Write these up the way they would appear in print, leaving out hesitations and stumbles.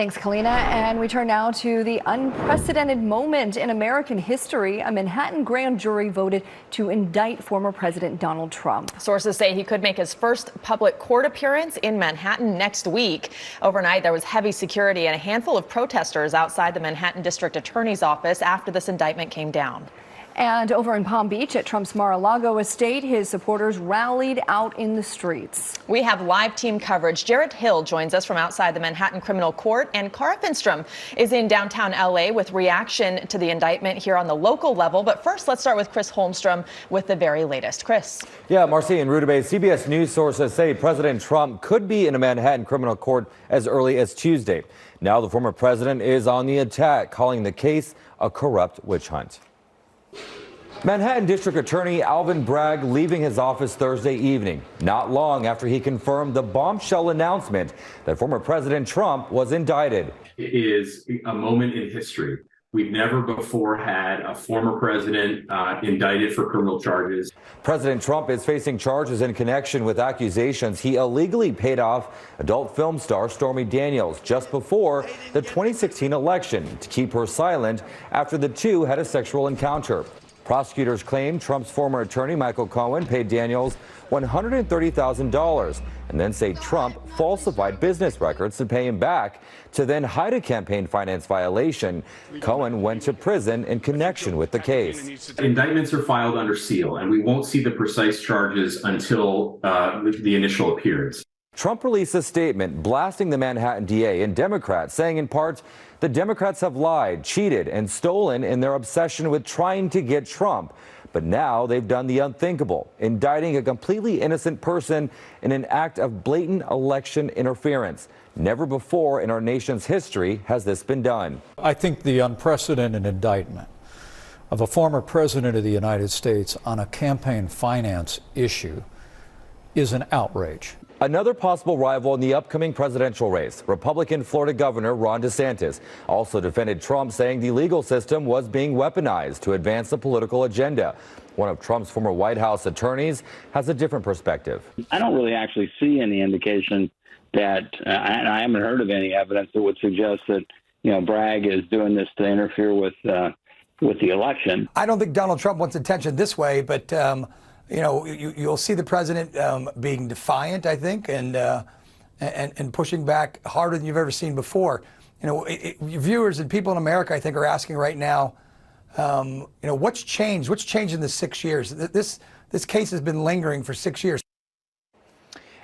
Thanks, Kalina. And we turn now to the unprecedented moment in American history. A Manhattan grand jury voted to indict former President Donald Trump. Sources say he could make his first public court appearance in Manhattan next week. Overnight, there was heavy security and a handful of protesters outside the Manhattan District Attorney's office after this indictment came down. And over in Palm Beach at Trump's Mar-a-Lago estate, his supporters rallied out in the streets. We have live team coverage. Jared Hill joins us from outside the Manhattan Criminal Court, and Cara Finstrom is in downtown L.A. with reaction to the indictment here on the local level. But first, let's start with Chris Holmstrom with the very latest. Chris. Yeah, Marcy and Rudabay, CBS News sources say President Trump could be in a Manhattan criminal court as early as Tuesday. Now the former president is on the attack, calling the case a corrupt witch hunt. Manhattan District Attorney Alvin Bragg leaving his office Thursday evening, not long after he confirmed the bombshell announcement that former President Trump was indicted. It is a moment in history. We've never before had a former president indicted for criminal charges. President Trump is facing charges in connection with accusations he illegally paid off adult film star Stormy Daniels just before the 2016 election to keep her silent after the two had a sexual encounter. Prosecutors claim Trump's former attorney, Michael Cohen, paid Daniels $130,000 and then say Trump falsified business records to pay him back to then hide a campaign finance violation. Cohen went to prison in connection with the case. Indictments are filed under seal, and we won't see the precise charges until the initial appearance. Trump released a statement blasting the Manhattan DA and Democrats, saying in part, the Democrats have lied, cheated, and stolen in their obsession with trying to get Trump. But now they've done the unthinkable, indicting a completely innocent person in an act of blatant election interference. Never before in our nation's history has this been done. I think the unprecedented indictment of a former president of the United States on a campaign finance issue is an outrage. Another possible rival in the upcoming presidential race, Republican Florida Governor Ron DeSantis, also defended Trump, saying the legal system was being weaponized to advance a political agenda. One of Trump's former White House attorneys has a different perspective. I don't really actually see any indication that, and I haven't heard of any evidence that would suggest that, Bragg is doing this to interfere with the election. I don't think Donald Trump wants attention this way, but you'll see the president being defiant, I think, and pushing back harder than you've ever seen before. Viewers and people in America, I think, are asking right now, what's changed? What's changed in the 6 years? This case has been lingering for 6 years.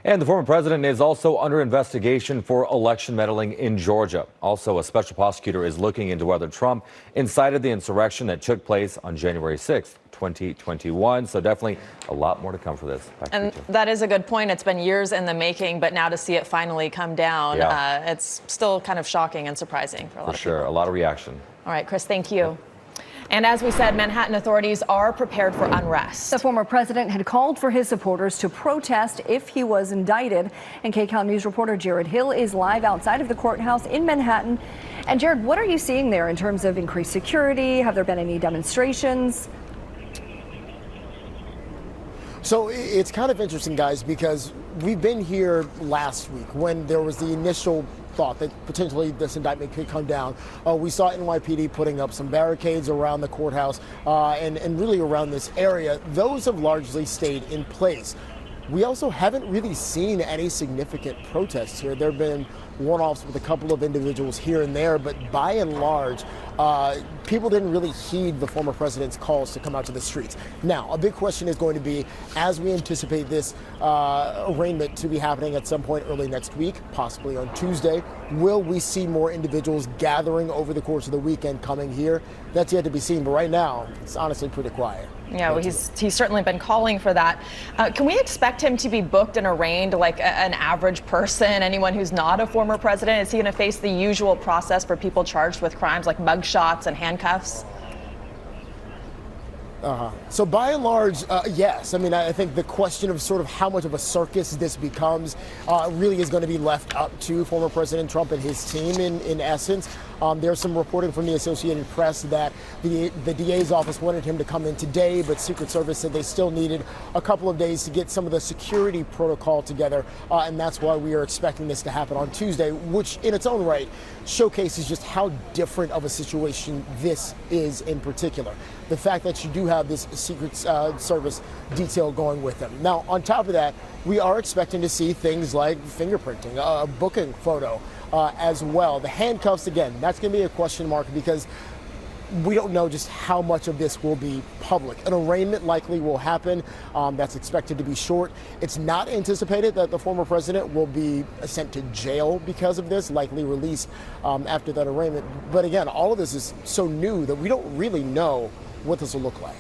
And the former president is also under investigation for election meddling in Georgia. Also, a special prosecutor is looking into whether Trump incited the insurrection that took place on January 6th, 2021. So definitely a lot more to come for this. And that is a good point. It's been years in the making, but now to see it finally come down, it's still kind of shocking and surprising for a lot of people. For sure. A lot of reaction. All right, Chris, thank you. And as we said, Manhattan authorities are prepared for unrest. The former president had called for his supporters to protest if he was indicted. And KCAL News reporter Jared Hill is live outside of the courthouse in Manhattan. And Jared, what are you seeing there in terms of increased security? Have there been any demonstrations? So it's kind of interesting, guys, because we've been here last week when there was the initial thought that potentially this indictment could come down. We saw NYPD putting up some barricades around the courthouse and really around this area. Those have largely stayed in place. We also haven't really seen any significant protests here. There have been one-offs with a couple of individuals here and there, but by and large, people didn't really heed the former president's calls to come out to the streets. Now, a big question is going to be, as we anticipate this arraignment to be happening at some point early next week, possibly on Tuesday, will we see more individuals gathering over the course of the weekend coming here? That's yet to be seen, but right now, it's honestly pretty quiet. Yeah, well, he's certainly been calling for that. Can we expect him to be booked and arraigned like an average person, anyone who's not a former president? Is he going to face the usual process for people charged with crimes like mugshots and handcuffs? So by and large, yes. I mean, I think the question of sort of how much of a circus this becomes really is going to be left up to former President Trump and his team in essence. There's some reporting from the Associated Press that the DA's office wanted him to come in today, but Secret Service said they still needed a couple of days to get some of the security protocol together. And that's why we are expecting this to happen on Tuesday, which in its own right showcases just how different of a situation this is in particular. The fact that you do have this Secret Service detail going with them. Now, on top of that, we are expecting to see things like fingerprinting, a booking photo as well. The handcuffs, again, that's going to be a question mark because we don't know just how much of this will be public. An arraignment likely will happen. That's expected to be short. It's not anticipated that the former president will be sent to jail because of this, likely released after that arraignment. But again, all of this is so new that we don't really know what this will look like.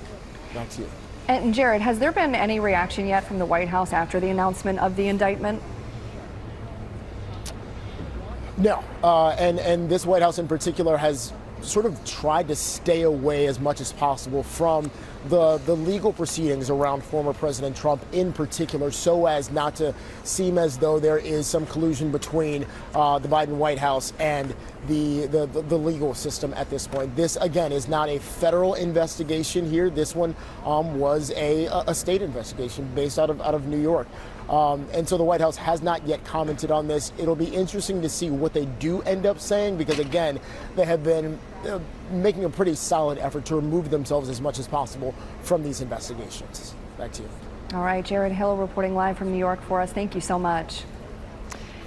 Back to you. And Jared, has there been any reaction yet from the White House after the announcement of the indictment? No, and this White House in particular has sort of tried to stay away as much as possible from the legal proceedings around former President Trump in particular, so as not to seem as though there is some collusion between the Biden White House and the legal system at this point. This, again, is not a federal investigation here. This one was a state investigation based out of New York. And so the White House has not yet commented on this. It'll be interesting to see what they do end up saying because, again, they have been making a pretty solid effort to remove themselves as much as possible from these investigations. Back to you. All right, Jared Hill reporting live from New York for us. Thank you so much.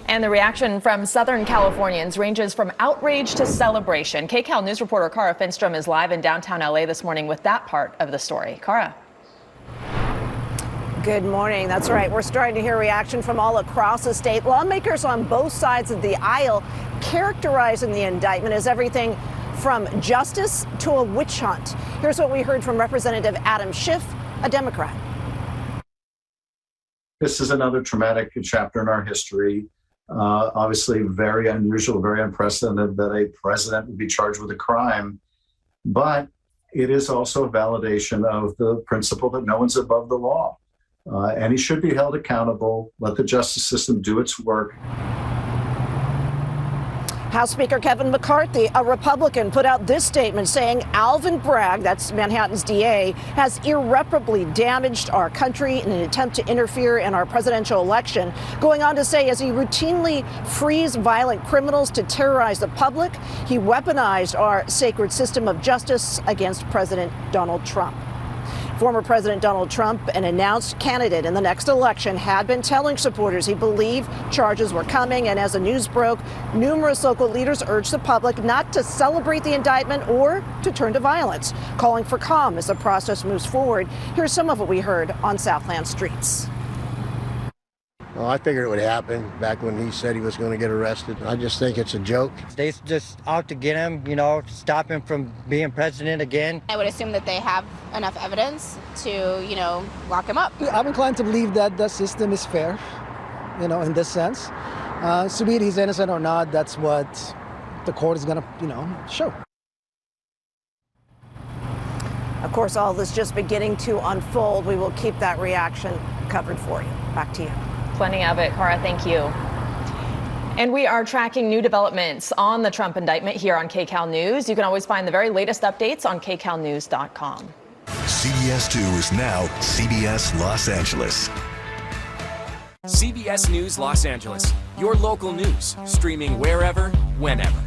And the reaction from Southern Californians ranges from outrage to celebration. KCAL News reporter Cara Finstrom is live in downtown LA this morning with that part of the story. Cara. Good morning. That's right. We're starting to hear reaction from all across the state. Lawmakers on both sides of the aisle characterizing the indictment as everything from justice to a witch hunt. Here's what we heard from Representative Adam Schiff, a Democrat. This is another traumatic chapter in our history. Obviously, very unusual, very unprecedented that a president would be charged with a crime. But it is also a validation of the principle that no one's above the law. And he should be held accountable. Let the justice system do its work. House Speaker Kevin McCarthy, a Republican, put out this statement saying Alvin Bragg, that's Manhattan's DA, has irreparably damaged our country in an attempt to interfere in our presidential election. Going on to say, as he routinely frees violent criminals to terrorize the public, he weaponized our sacred system of justice against President Donald Trump. Former President Donald Trump, an announced candidate in the next election, had been telling supporters he believed charges were coming. And as the news broke, numerous local leaders urged the public not to celebrate the indictment or to turn to violence, calling for calm as the process moves forward. Here's some of what we heard on Southland streets. Well, I figured it would happen back when he said he was going to get arrested. I just think it's a joke. They just out to get him, stop him from being president again. I would assume that they have enough evidence to, lock him up. I'm inclined to believe that the system is fair, in this sense. So be it he's innocent or not, that's what the court is going to, show. Of course, all this just beginning to unfold. We will keep that reaction covered for you. Back to you. Plenty of it, Cara. Thank you. And we are tracking new developments on the Trump indictment here on KCAL News. You can always find the very latest updates on KCALnews.com. CBS 2 is now CBS Los Angeles. CBS News Los Angeles, your local news, streaming wherever, whenever.